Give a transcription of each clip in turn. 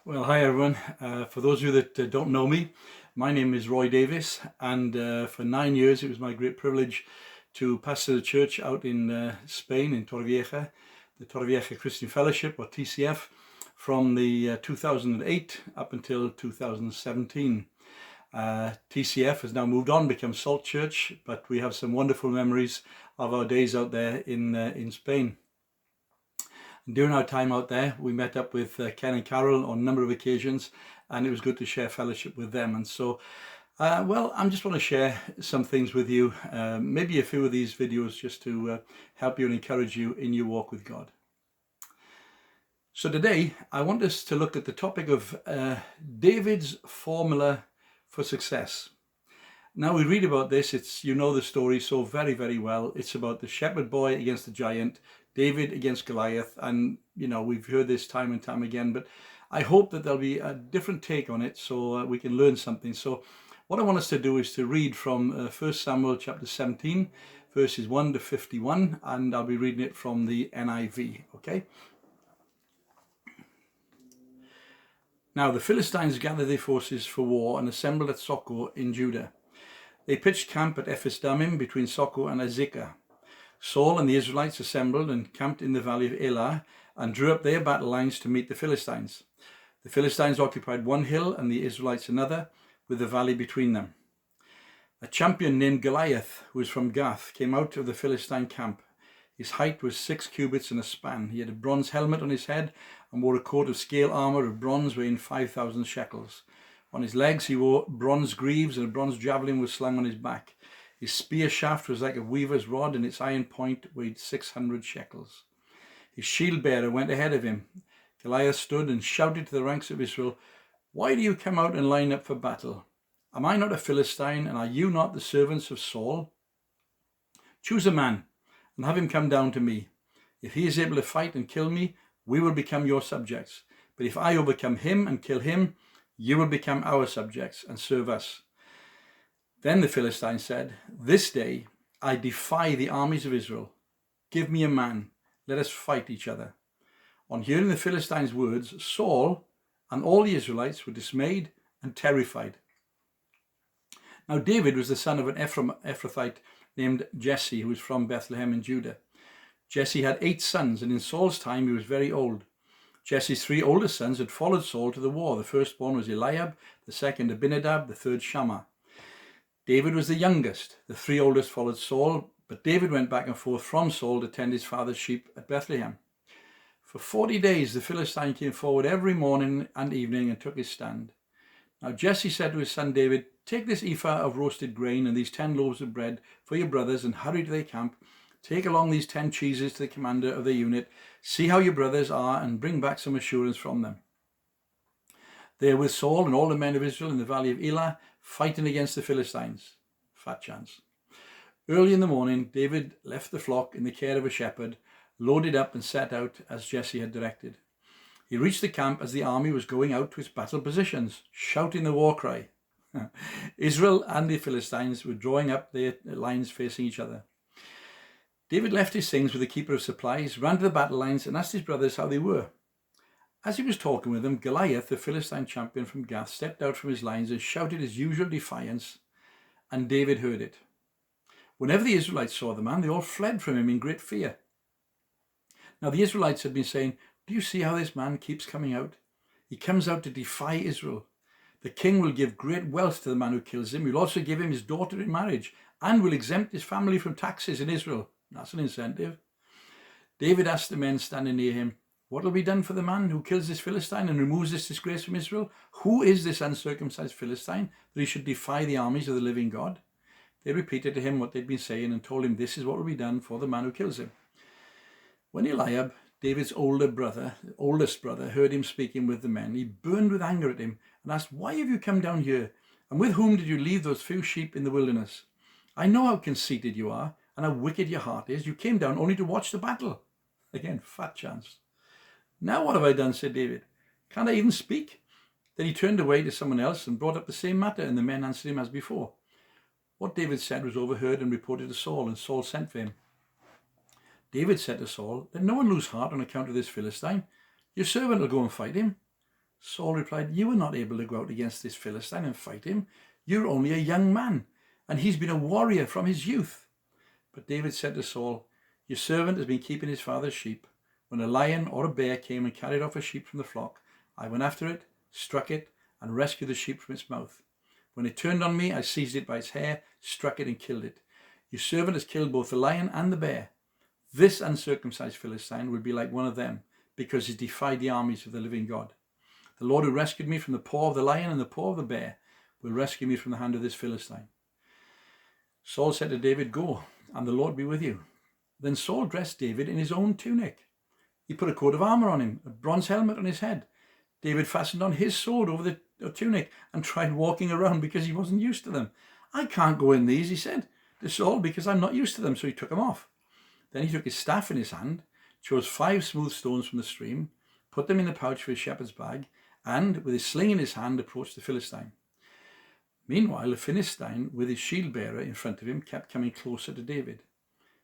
Well, hi everyone. For those of you that don't know me, my name is Roy Davies, and for 9 years it was my great privilege to pastor the church out in Spain, in Torrevieja, the Torrevieja Christian Fellowship, or TCF, from the 2008 up until 2017. TCF has now moved on, become Salt Church, but we have some wonderful memories of our days out there in Spain. During our time out there, we met up with Ken and Carol on a number of occasions, and it was good to share fellowship with them. And so, I'm just want to share some things with you, maybe a few of these videos just to help you and encourage you in your walk with God. So today, I want us to look at the topic of David's formula for success. Now we read about this, you know the story so very, very well. It's about the shepherd boy against the giant, David against Goliath, and we've heard this time and time again, but I hope that there'll be a different take on it so we can learn something. So what I want us to do is to read from 1 Samuel chapter 17, verses 1 to 51, and I'll be reading it from the NIV, okay? Now the Philistines gathered their forces for war and assembled at Socoh in Judah. They pitched camp at Ephes-dammim between Socoh and Azekah. Saul and the Israelites assembled and camped in the valley of Elah and drew up their battle lines to meet the Philistines. The Philistines occupied one hill and the Israelites another, with the valley between them. A champion named Goliath, who was from Gath, came out of the Philistine camp. His height was 6 cubits and a span. He had a bronze helmet on his head and wore a coat of scale armor of bronze weighing 5,000 shekels. On his legs he wore bronze greaves, and a bronze javelin was slung on his back. His spear shaft was like a weaver's rod, and its iron point weighed 600 shekels. His shield bearer went ahead of him. Goliath stood and shouted to the ranks of Israel, "Why do you come out and line up for battle? Am I not a Philistine, and are you not the servants of Saul? Choose a man and have him come down to me. If he is able to fight and kill me, we will become your subjects. But if I overcome him and kill him, you will become our subjects and serve us." Then the Philistines said, "This day I defy the armies of Israel. Give me a man. Let us fight each other." On hearing the Philistines' words, Saul and all the Israelites were dismayed and terrified. Now David was the son of an Ephrathite named Jesse, who was from Bethlehem in Judah. Jesse had 8 sons, and in Saul's time he was very old. Jesse's 3 oldest sons had followed Saul to the war. The firstborn was Eliab, the second Abinadab, the third Shammah. David was the youngest. The 3 oldest followed Saul, but David went back and forth from Saul to tend his father's sheep at Bethlehem. For 40 days the Philistine came forward every morning and evening and took his stand. Now Jesse said to his son David, "Take this ephah of roasted grain and these 10 loaves of bread for your brothers and hurry to their camp. Take along these 10 cheeses to the commander of their unit. See how your brothers are and bring back some assurance from them." There with Saul and all the men of Israel in the valley of Elah, fighting against the Philistines. Fat chance. Early in the morning, David left the flock in the care of a shepherd, loaded up and set out as Jesse had directed. He reached the camp as the army was going out to its battle positions, shouting the war cry. Israel and the Philistines were drawing up their lines facing each other. David left his things with the keeper of supplies, ran to the battle lines and asked his brothers how they were. As he was talking with them, Goliath, the Philistine champion from Gath, stepped out from his lines and shouted his usual defiance, and David heard it. Whenever the Israelites saw the man, they all fled from him in great fear. Now the Israelites had been saying, "Do you see how this man keeps coming out? He comes out to defy Israel. The king will give great wealth to the man who kills him. He'll also give him his daughter in marriage and will exempt his family from taxes in Israel." That's an incentive. David asked the men standing near him, "What will be done for the man who kills this Philistine and removes this disgrace from Israel? Who is this uncircumcised Philistine that he should defy the armies of the living God?" They repeated to him what they'd been saying and told him this is what will be done for the man who kills him. When Eliab, David's oldest brother, heard him speaking with the men, he burned with anger at him and asked, "Why have you come down here? And with whom did you leave those few sheep in the wilderness? I know how conceited you are and how wicked your heart is. You came down only to watch the battle." Again, fat chance. "Now what have I done?" said David. "Can't I even speak?" Then he turned away to someone else and brought up the same matter, and the men answered him as before. What David said was overheard and reported to Saul, and Saul sent for him. David said to Saul, "Let no one lose heart on account of this Philistine. Your servant will go and fight him." Saul replied, "You were not able to go out against this Philistine and fight him. You're only a young man, and he's been a warrior from his youth." But David said to Saul, "Your servant has been keeping his father's sheep. When a lion or a bear came and carried off a sheep from the flock, I went after it, struck it, and rescued the sheep from its mouth. When it turned on me, I seized it by its hair, struck it, and killed it. Your servant has killed both the lion and the bear. This uncircumcised Philistine will be like one of them, because he defied the armies of the living God. The Lord who rescued me from the paw of the lion and the paw of the bear will rescue me from the hand of this Philistine." Saul said to David, "Go, and the Lord be with you." Then Saul dressed David in his own tunic. He put a coat of armor on him, a bronze helmet on his head. David fastened on his sword over the tunic and tried walking around because he wasn't used to them. "I can't go in these," he said to Saul, "because I'm not used to them." So he took them off. Then he took his staff in his hand, chose 5 smooth stones from the stream, put them in the pouch for his shepherd's bag, and with his sling in his hand approached the Philistine. Meanwhile, the Philistine, with his shield bearer in front of him, kept coming closer to David.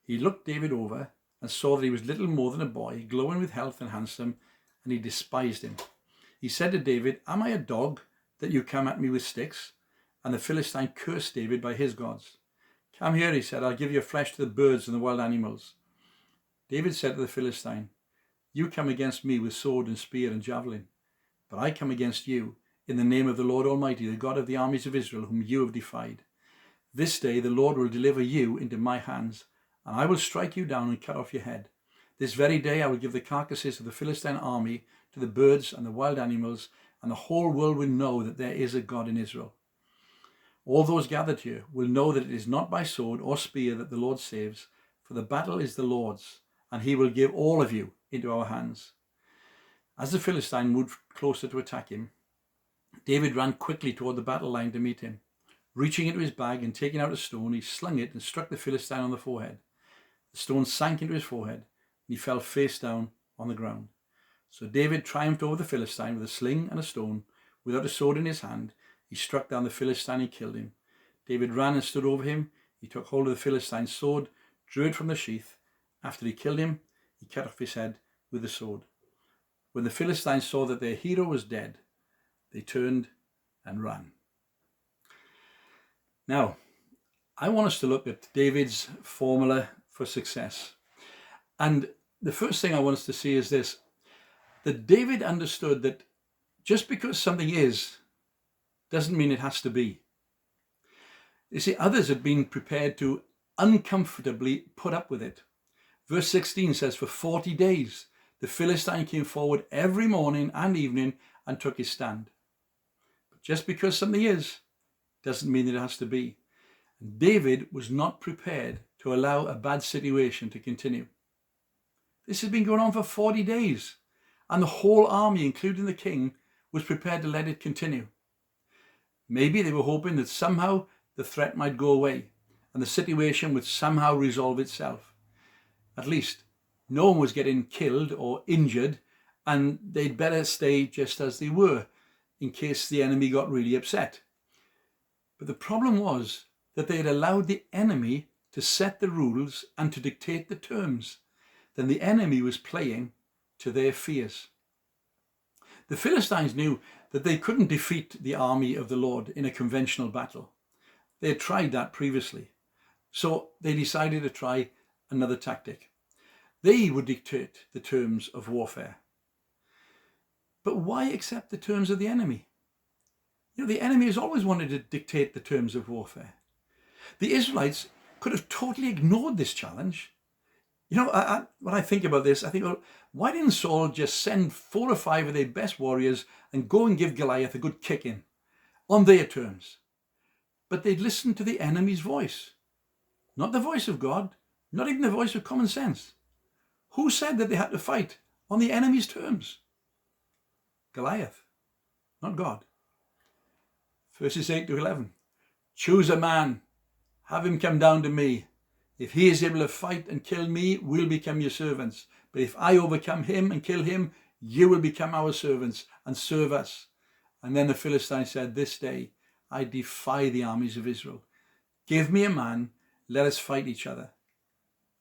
He looked David over and saw that he was little more than a boy, glowing with health and handsome, and he despised him. He said to David, "Am I a dog that you come at me with sticks?" And the Philistine cursed David by his gods. "Come here," he said, "I'll give your flesh to the birds and the wild animals." David said to the Philistine, "You come against me with sword and spear and javelin, but I come against you in the name of the Lord Almighty, the God of the armies of Israel, whom you have defied. This day the Lord will deliver you into my hands, and I will strike you down and cut off your head. This very day I will give the carcasses of the Philistine army to the birds and the wild animals, and the whole world will know that there is a God in Israel. All those gathered here will know that it is not by sword or spear that the Lord saves, for the battle is the Lord's, and he will give all of you into our hands." As the Philistine moved closer to attack him, David ran quickly toward the battle line to meet him. Reaching into his bag and taking out a stone, he slung it and struck the Philistine on the forehead. The stone sank into his forehead, and he fell face down on the ground. So David triumphed over the Philistine with a sling and a stone. Without a sword in his hand, he struck down the Philistine and killed him. David ran and stood over him. He took hold of the Philistine's sword, drew it from the sheath. After he killed him, he cut off his head with the sword. When the Philistines saw that their hero was dead, they turned and ran. Now, I want us to look at David's formula for success. And the first thing I want us to see is this, that David understood that just because something is, doesn't mean it has to be. You see, others had been prepared to uncomfortably put up with it. Verse 16 says, "For 40 days the Philistine came forward every morning and evening and took his stand." But just because something is, doesn't mean that it has to be. And David was not prepared to allow a bad situation to continue. This had been going on for 40 days, and the whole army, including the king, was prepared to let it continue. Maybe they were hoping that somehow the threat might go away and the situation would somehow resolve itself. At least no one was getting killed or injured, and they'd better stay just as they were in case the enemy got really upset. But the problem was that they had allowed the enemy to set the rules and to dictate the terms. Then the enemy was playing to their fears. The Philistines knew that they couldn't defeat the army of the Lord in a conventional battle. They had tried that previously. So they decided to try another tactic. They would dictate the terms of warfare. But why accept the terms of the enemy? The enemy has always wanted to dictate the terms of warfare. The Israelites could have totally ignored this challenge. When I think about this, I think, well, why didn't Saul just send 4 or 5 of their best warriors and go and give Goliath a good kicking on their terms? But they'd listened to the enemy's voice, not the voice of God, not even the voice of common sense. Who said that they had to fight on the enemy's terms? Goliath, not God. Verses 8 to 11. "Choose a man, have him come down to me. If he is able to fight and kill me, we'll become your servants. But if I overcome him and kill him, you will become our servants and serve us." And then the Philistine said, "This day I defy the armies of Israel. Give me a man, let us fight each other."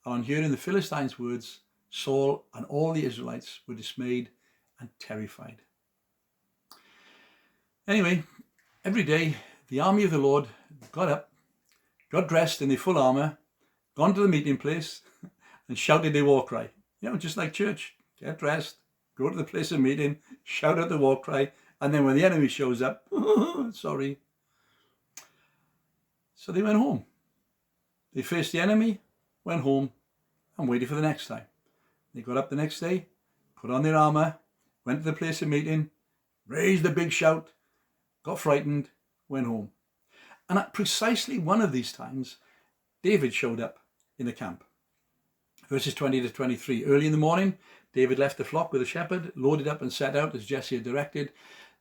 And on hearing the Philistines' words, Saul and all the Israelites were dismayed and terrified. Anyway, every day the army of the Lord got up, got dressed in their full armour, gone to the meeting place and shouted their war cry. Just like church. Get dressed, go to the place of meeting, shout out the war cry, and then when the enemy shows up, sorry. So they went home. They faced the enemy, went home, and waited for the next time. They got up the next day, put on their armour, went to the place of meeting, raised a big shout, got frightened, went home. And at precisely one of these times, David showed up in the camp. Verses 20 to 23. Early in the morning, David left the flock with a shepherd, loaded up and set out as Jesse had directed.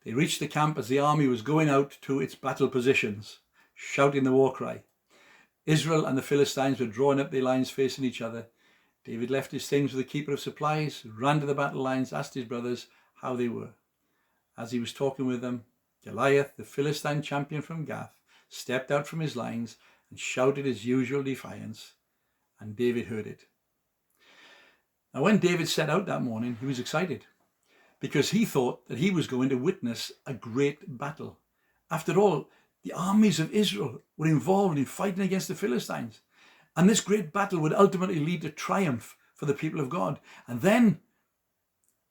They reached the camp as the army was going out to its battle positions, shouting the war cry. Israel and the Philistines were drawing up their lines facing each other. David left his things with the keeper of supplies, ran to the battle lines, asked his brothers how they were. As he was talking with them, Goliath, the Philistine champion from Gath, stepped out from his lines and shouted his usual defiance, and David heard it. Now, when David set out that morning, he was excited because he thought that he was going to witness a great battle. After all, the armies of Israel were involved in fighting against the Philistines, and this great battle would ultimately lead to triumph for the people of God. And then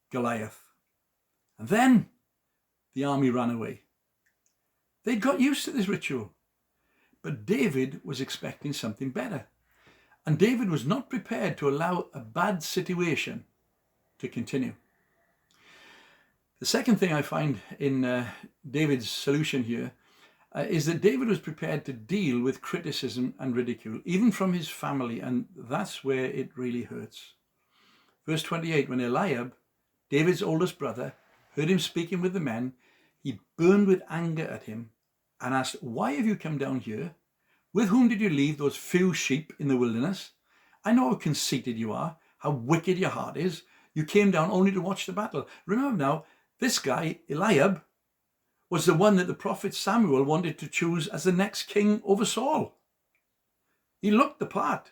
Goliath. And then the army ran away. They'd got used to this ritual. But David was expecting something better. And David was not prepared to allow a bad situation to continue. The second thing I find in David's solution here is that David was prepared to deal with criticism and ridicule, even from his family, and that's where it really hurts. Verse 28, when Eliab, David's oldest brother, heard him speaking with the men, he burned with anger at him and asked, "Why have you come down here? With whom did you leave those few sheep in the wilderness? I know how conceited you are, how wicked your heart is. You came down only to watch the battle." Remember now, this guy, Eliab, was the one that the prophet Samuel wanted to choose as the next king over Saul. He looked the part.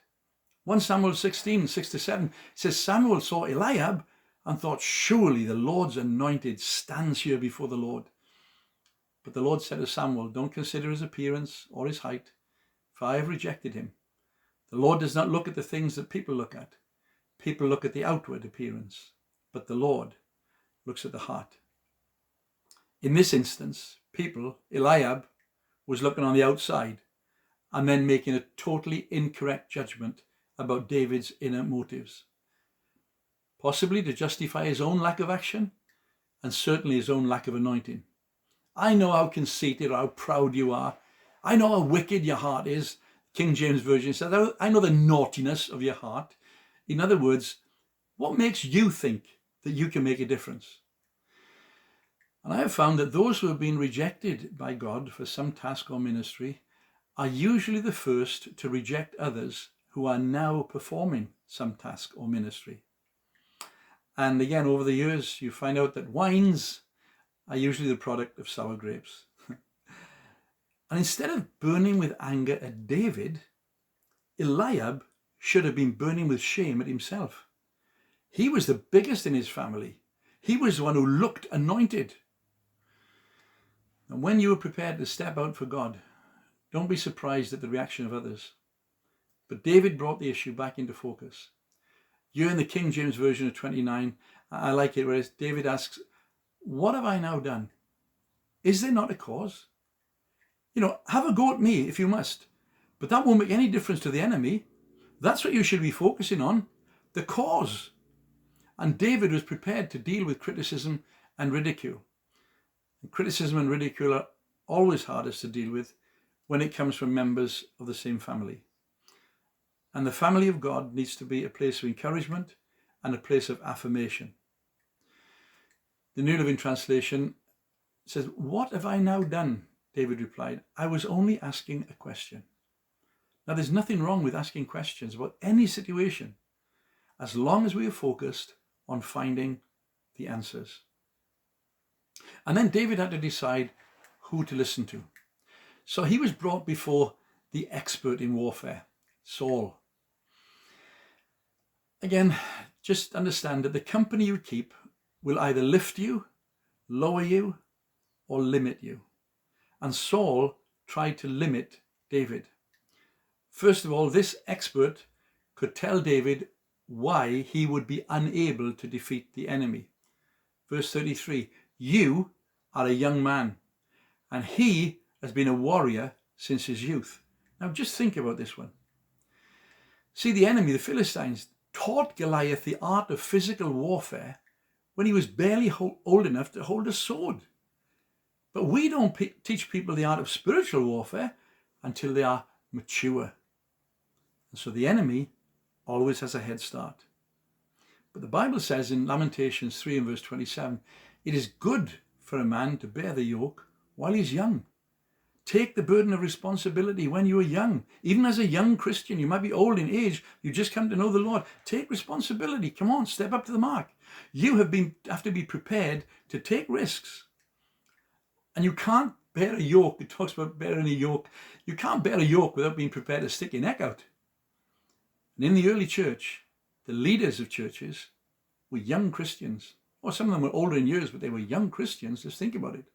1 Samuel 16, 6-7 says, Samuel saw Eliab and thought, "Surely the Lord's anointed stands here before the Lord." But the Lord said to Samuel, "Don't consider his appearance or his height, for I have rejected him. The Lord does not look at the things that people look at. People look at the outward appearance, but the Lord looks at the heart." In this instance, Eliab was looking on the outside and then making a totally incorrect judgment about David's inner motives, possibly to justify his own lack of action and certainly his own lack of anointing. "I know how conceited or how proud you are. I know how wicked your heart is." King James Version says, "I know the naughtiness of your heart." In other words, what makes you think that you can make a difference? And I have found that those who have been rejected by God for some task or ministry are usually the first to reject others who are now performing some task or ministry. And again, over the years, you find out that wines are usually the product of sour grapes. And instead of burning with anger at David, Eliab should have been burning with shame at himself. He was the biggest in his family. He was the one who looked anointed. And when you are prepared to step out for God, don't be surprised at the reaction of others. But David brought the issue back into focus. Here in the King James Version of 29, I like it where David asks, "What have I now done? Is there not a cause? Have a go at me if you must, but that won't make any difference to the enemy. That's what you should be focusing on, the cause." And David was prepared to deal with criticism and ridicule. And criticism and ridicule are always hardest to deal with when it comes from members of the same family. And the family of God needs to be a place of encouragement and a place of affirmation. The New Living Translation says, "What have I now done?" David replied, "I was only asking a question." Now, there's nothing wrong with asking questions about any situation, as long as we are focused on finding the answers. And then David had to decide who to listen to. So he was brought before the expert in warfare, Saul. Again, just understand that the company you keep will either lift you, lower you, or limit you. And Saul tried to limit David. First of all, this expert could tell David why he would be unable to defeat the enemy. Verse 33, you are a young man, and he has been a warrior since his youth. Now just think about this one. See, the enemy, the Philistines, taught Goliath the art of physical warfare when he was barely old enough to hold a sword. But we don't teach people the art of spiritual warfare until they are mature. And so the enemy always has a head start. But the Bible says in Lamentations 3 and verse 27, it is good for a man to bear the yoke while he's young. Take the burden of responsibility when you are young. Even as a young Christian, you might be old in age, you just come to know the Lord. Take responsibility. Come on, step up to the mark. You have to be prepared to take risks. And you can't bear a yoke. It talks about bearing a yoke. You can't bear a yoke without being prepared to stick your neck out. And in the early church, the leaders of churches were young Christians. Or some of them were older in years, but they were young Christians. Just think about it.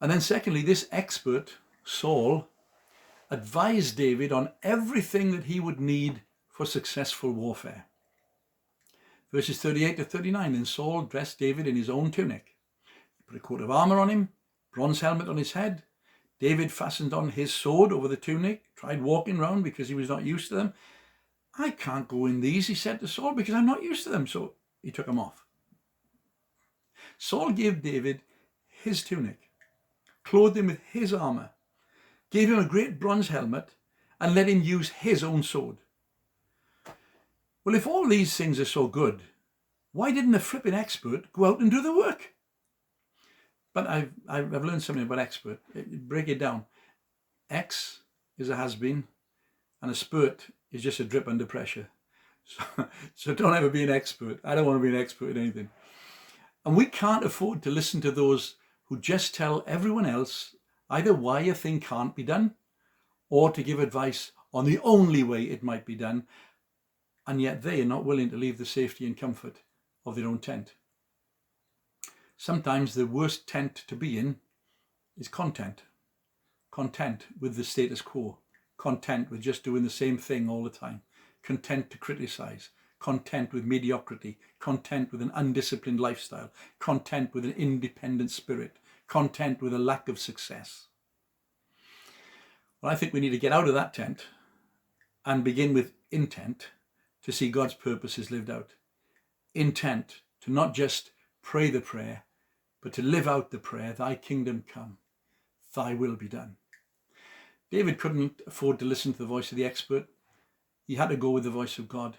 And then secondly, this expert, Saul, advised David on everything that he would need for successful warfare. Verses 38 to 39, then Saul dressed David in his own tunic. He put a coat of armor on him, bronze helmet on his head. David fastened on his sword over the tunic, tried walking round because he was not used to them. I can't go in these, he said to Saul, because I'm not used to them. So he took them off. Saul gave David his tunic, clothed him with his armor, gave him a great bronze helmet, and let him use his own sword. Well, if all these things are so good, why didn't the flipping expert go out and do the work? But I've learned something about expert. Break it down. X is a has-been, and a spurt is just a drip under pressure. So don't ever be an expert. I don't want to be an expert in anything. And we can't afford to listen to those who just tell everyone else either why a thing can't be done or to give advice on the only way it might be done, and yet they are not willing to leave the safety and comfort of their own tent. Sometimes the worst tent to be in is content with the status quo, content with just doing the same thing all the time, content to criticize, content with mediocrity, content with an undisciplined lifestyle, content with an independent spirit, content with a lack of success. Well, I think we need to get out of that tent and begin with intent to see God's purposes lived out. Intent to not just pray the prayer, but to live out the prayer, thy kingdom come, thy will be done. David couldn't afford to listen to the voice of the expert. He had to go with the voice of God.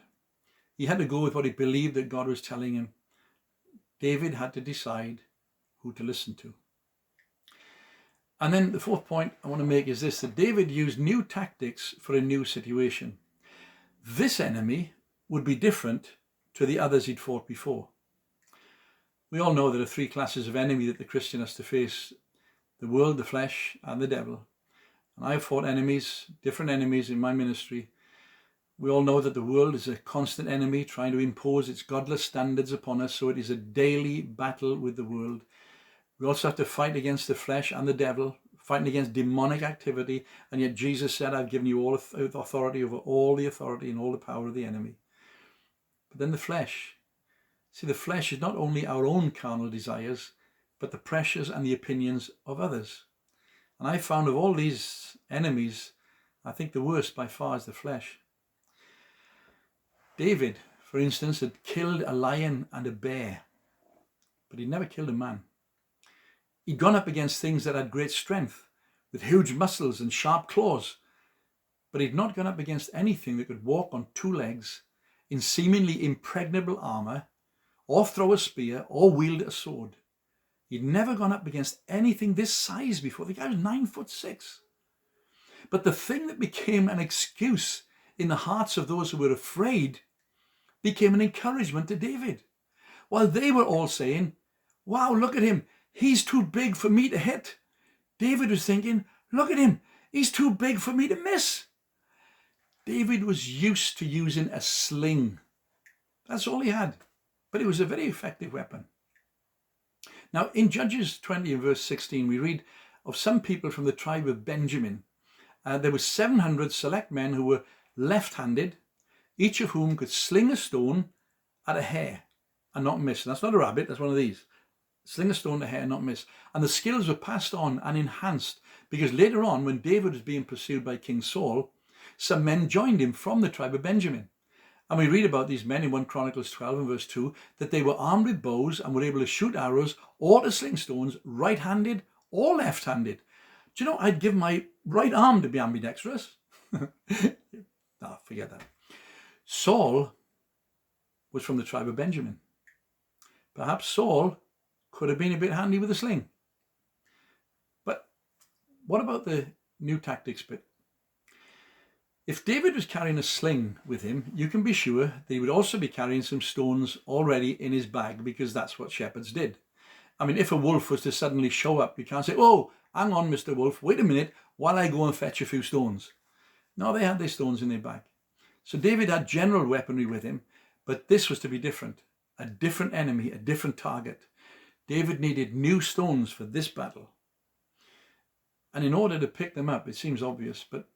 He had to go with what he believed that God was telling him. David had to decide who to listen to. And then the fourth point I want to make is this, that David used new tactics for a new situation. This enemy would be different to the others he'd fought before. We all know there are three classes of enemy that the Christian has to face: the world, the flesh, and the devil. And I've fought different enemies in my ministry. We all know that the world is a constant enemy trying to impose its godless standards upon us, so it is a daily battle with the world. We also have to fight against the flesh and the devil, fighting against demonic activity, and yet Jesus said, I've given you all authority over all the authority and all the power of the enemy. But then the flesh. See, the flesh is not only our own carnal desires, but the pressures and the opinions of others. And I found of all these enemies, I think the worst by far is the flesh. David, for instance, had killed a lion and a bear, but he'd never killed a man. He'd gone up against things that had great strength, with huge muscles and sharp claws, but he'd not gone up against anything that could walk on two legs in seemingly impregnable armor, or throw a spear, or wield a sword. He'd never gone up against anything this size before. The guy was 9'6". But the thing that became an excuse in the hearts of those who were afraid became an encouragement to David. While they were all saying, wow, look at him, he's too big for me to hit, David was thinking, look at him, he's too big for me to miss. David was used to using a sling. That's all he had. But it was a very effective weapon. Now, in Judges 20 and verse 16, we read of some people from the tribe of Benjamin. There were 700 select men who were left-handed, each of whom could sling a stone at a hare and not miss. And that's not a rabbit, that's one of these. Sling a stone at a hare and not miss. And the skills were passed on and enhanced, because later on, when David was being pursued by King Saul, some men joined him from the tribe of Benjamin. And we read about these men in 1 Chronicles 12 and verse 2, that they were armed with bows and were able to shoot arrows or to sling stones, right-handed or left-handed. Do you know, I'd give my right arm to be ambidextrous. No, forget that. Saul was from the tribe of Benjamin. Perhaps Saul could have been a bit handy with a sling. But what about the new tactics bit? If David was carrying a sling with him, you can be sure that he would also be carrying some stones already in his bag, because that's what shepherds did. I mean, if a wolf was to suddenly show up, you can't say, "Oh, hang on, Mr. Wolf, wait a minute while I go and fetch a few stones." No, they had their stones in their bag. So David had general weaponry with him, but this was to be different. A different enemy, a different target. David needed new stones for this battle. And in order to pick them up, it seems obvious, but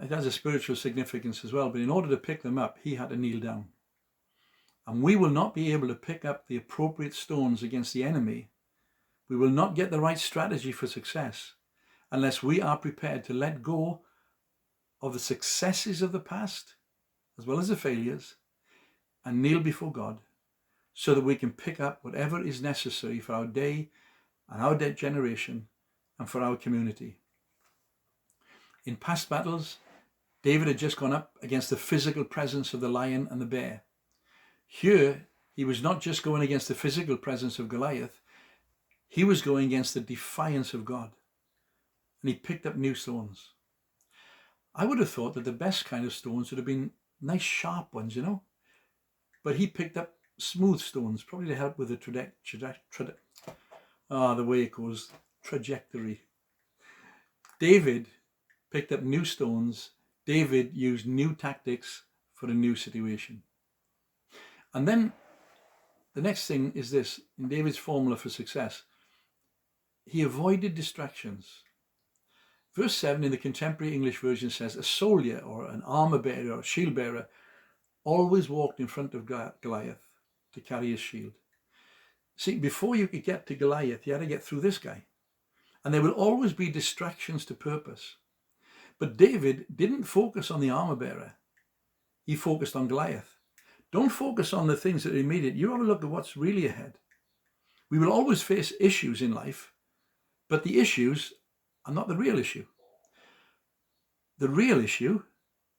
it has a spiritual significance as well. But in order to pick them up, he had to kneel down. And we will not be able to pick up the appropriate stones against the enemy. We will not get the right strategy for success unless we are prepared to let go of the successes of the past, as well as the failures, and kneel before God, so that we can pick up whatever is necessary for our day and our dead generation and for our community. In past battles, David had just gone up against the physical presence of the lion and the bear. Here, he was not just going against the physical presence of Goliath, he was going against the defiance of God. And he picked up new stones. I would have thought that the best kind of stones would have been nice sharp ones, you know. But he picked up smooth stones, probably to help with the the way it goes, trajectory. David picked up new stones. David used new tactics for a new situation. And then the next thing is this, in David's formula for success, he avoided distractions. Verse 7 in the Contemporary English Version says, a soldier or an armor bearer or a shield bearer always walked in front of Goliath to carry his shield. See, before you could get to Goliath, you had to get through this guy. And there will always be distractions to purpose. But David didn't focus on the armor bearer. He focused on Goliath. Don't focus on the things that are immediate. You have a look at what's really ahead. We will always face issues in life, but the issues are not the real issue. The real issue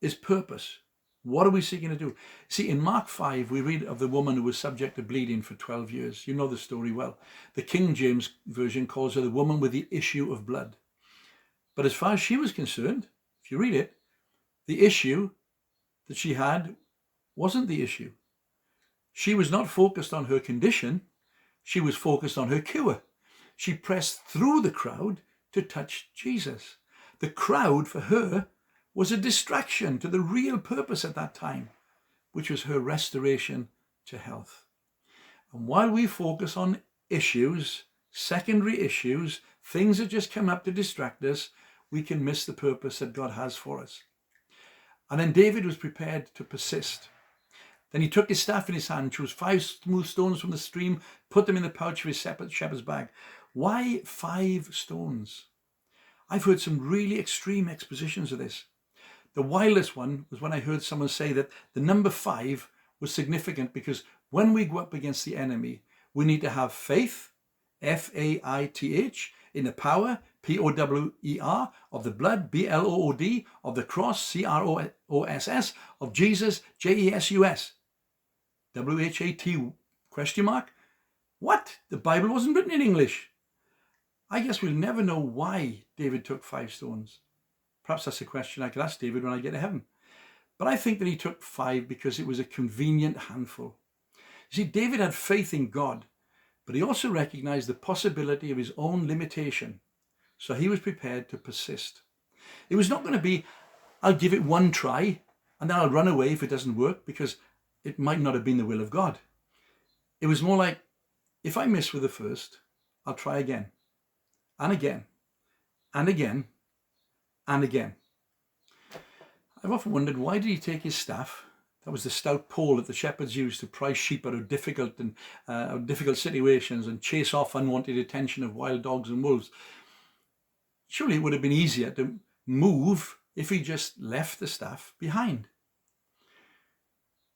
is purpose. What are we seeking to do? See, in Mark 5, we read of the woman who was subject to bleeding for 12 years. You know the story well. The King James Version calls her the woman with the issue of blood. But as far as she was concerned, if you read it, the issue that she had wasn't the issue. She was not focused on her condition. She was focused on her cure. She pressed through the crowd to touch Jesus. The crowd for her was a distraction to the real purpose at that time, which was her restoration to health. And while we focus on issues, secondary issues, things that just come up to distract us, we can miss the purpose that God has for us. And then David was prepared to persist. Then he took his staff in his hand, chose 5 smooth stones from the stream, put them in the pouch of his shepherd's bag. Why 5 stones? I've heard some really extreme expositions of this. The wildest one was when I heard someone say that the number 5 was significant because when we go up against the enemy, we need to have faith, F-A-I-T-H, in the power, P-O-W-E-R, of the blood, B-L-O-O-D, of the cross, C-R-O-S-S, of Jesus, J-E-S-U-S. W-H-A-T, question mark? What? The Bible wasn't written in English. I guess we'll never know why David took 5 stones. Perhaps that's a question I could ask David when I get to heaven. But I think that he took 5 because it was a convenient handful. You see, David had faith in God, but he also recognized the possibility of his own limitation. So he was prepared to persist. It was not going to be, I'll give it one try and then I'll run away if it doesn't work, because it might not have been the will of God. It was more like, if I miss with the first, I'll try again, and again, and again, and again. I've often wondered, why did he take his staff? That was the stout pole that the shepherds used to pry sheep out of difficult situations and chase off unwanted attention of wild dogs and wolves. Surely it would have been easier to move if he just left the staff behind.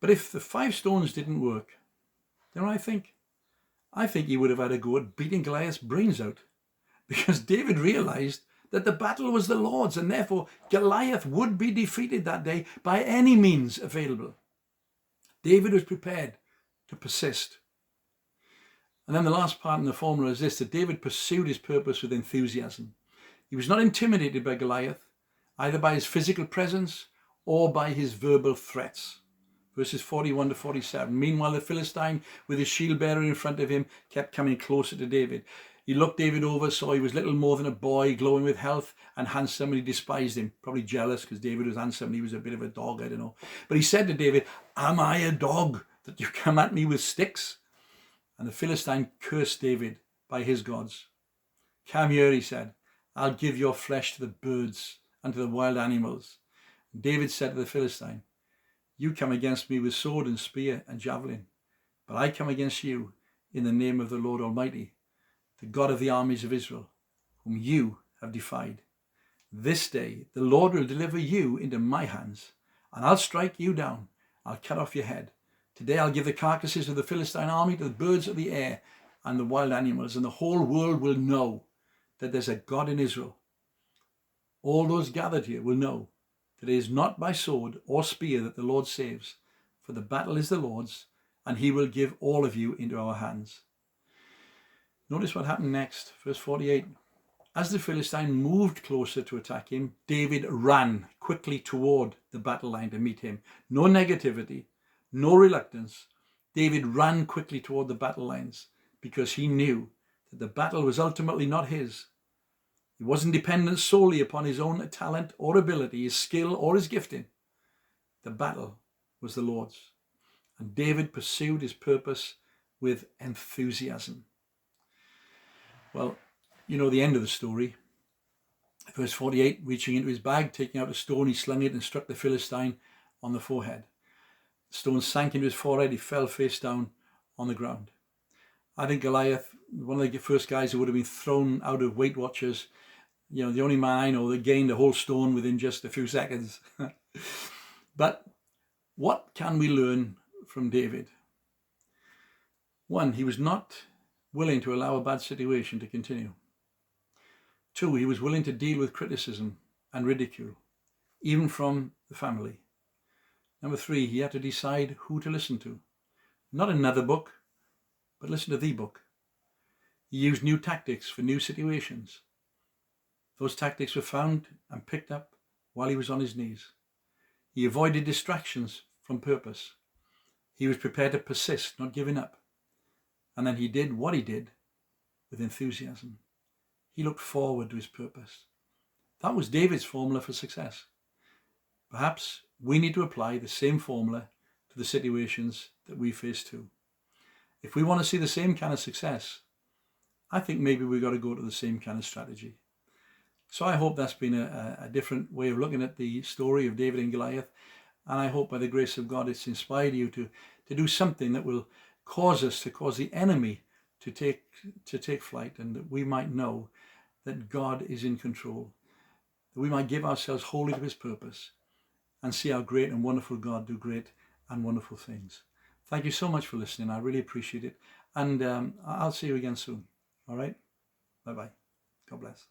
But if the 5 stones didn't work, then I think he would have had a go at beating Goliath's brains out, because David realized that the battle was the Lord's, and therefore Goliath would be defeated that day by any means available. David was prepared to persist. And then the last part in the formula is this, that David pursued his purpose with enthusiasm. He was not intimidated by Goliath, either by his physical presence or by his verbal threats. Verses 41 to 47. Meanwhile, the Philistine, with his shield bearer in front of him, kept coming closer to David. He looked David over, saw he was little more than a boy, glowing with health and handsome, and he despised him. Probably jealous because David was handsome and he was a bit of a dog, I don't know. But he said to David, "Am I a dog that you come at me with sticks?" And the Philistine cursed David by his gods. "Come here," he said. "I'll give your flesh to the birds and to the wild animals." And David said to the Philistine, "You come against me with sword and spear and javelin, but I come against you in the name of the Lord Almighty, the God of the armies of Israel, whom you have defied. This day the Lord will deliver you into my hands, and I'll strike you down. I'll cut off your head. Today I'll give the carcasses of the Philistine army to the birds of the air and the wild animals, and the whole world will know that there's a God in Israel. All those gathered here will know that it is not by sword or spear that the Lord saves, for the battle is the Lord's, and he will give all of you into our hands." Notice what happened next, verse 48. As the Philistine moved closer to attack him, David ran quickly toward the battle line to meet him. No negativity, no reluctance. David ran quickly toward the battle lines because he knew that the battle was ultimately not his. He wasn't dependent solely upon his own talent or ability, his skill or his gifting. The battle was the Lord's. And David pursued his purpose with enthusiasm. Well, you know the end of the story. Verse 48, reaching into his bag, taking out a stone, he slung it and struck the Philistine on the forehead. The stone sank into his forehead. He fell face down on the ground. I think Goliath, one of the first guys who would have been thrown out of Weight Watchers, the only man I know that gained a whole stone within just a few seconds. But what can we learn from David? 1, he was not willing to allow a bad situation to continue. 2, he was willing to deal with criticism and ridicule, even from the family. 3, he had to decide who to listen to. Not another book, but listen to the book. He used new tactics for new situations. Those tactics were found and picked up while he was on his knees. He avoided distractions from purpose. He was prepared to persist, not giving up. And then he did what he did with enthusiasm. He looked forward to his purpose. That was David's formula for success. Perhaps we need to apply the same formula to the situations that we face too. If we want to see the same kind of success, I think maybe we've got to go to the same kind of strategy. So I hope that's been a different way of looking at the story of David and Goliath. And I hope by the grace of God it's inspired you to do something that will cause the enemy to take flight, and that we might know that God is in control, that we might give ourselves wholly to his purpose and see our great and wonderful God do great and wonderful things. Thank you so much for listening. I really appreciate it. And I'll see you again soon. All right? Bye-bye. God bless.